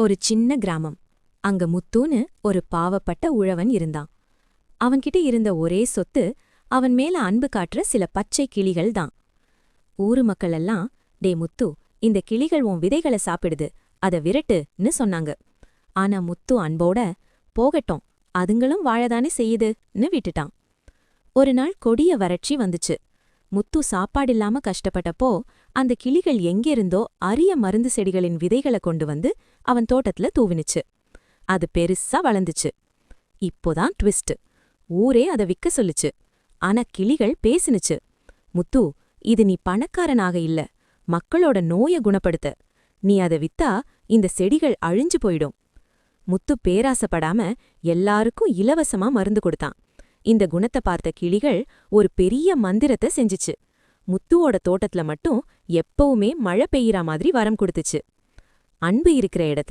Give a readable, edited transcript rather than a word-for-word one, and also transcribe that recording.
ஒரு சின்ன கிராமம். அங்க முத்துன்னு ஒரு பாவப்பட்ட உழவன் இருந்தான். அவன்கிட்ட இருந்த ஒரே சொத்து அவன் மேல அன்பு காட்டுற சில பச்சை கிளிகள் தான். ஊரு மக்கள் எல்லாம், டே முத்து, இந்த கிளிகள் உன் விதைகளை சாப்பிடுது, அத விரட்டுன்னு சொன்னாங்க. ஆனா முத்து அன்போட, போகட்டும், அதுங்களும் வாழதானே செய்யுதுன்னு விட்டுட்டான். ஒரு நாள் கொடிய வறட்சி வந்துச்சு. முத்து சாப்பாடில்லாம கஷ்டப்பட்டப்போ அந்த கிளிகள் எங்கிருந்தோ அரிய மருந்து செடிகளின் விதைகளை கொண்டு வந்து அவன் தோட்டத்துல தூவினுச்சு. அது பெருசா வளர்ந்துச்சு. இப்போதான் ட்விஸ்ட். ஊரே அதை விற்க சொல்லுச்சு. ஆனா கிளிகள் பேசினுச்சு. முத்து, இது நீ பணக்காரனாக இல்ல, மக்களோட நோய குணப்படுத்த. நீ அதை வித்தா இந்த செடிகள் அழிஞ்சு போயிடும். முத்து பேராசப்படாம எல்லாருக்கும் இலவசமா மருந்து கொடுத்தான். இந்த குணத்தை பார்த்த கிளிகள் ஒரு பெரிய மந்திரத்தை செஞ்சுச்சு. முத்துவோட தோட்டத்துல மட்டும் எப்பவுமே மழை பெய்யற மாதிரி வரம் கொடுத்துச்சு. அன்பு இருக்கிற இடத்துல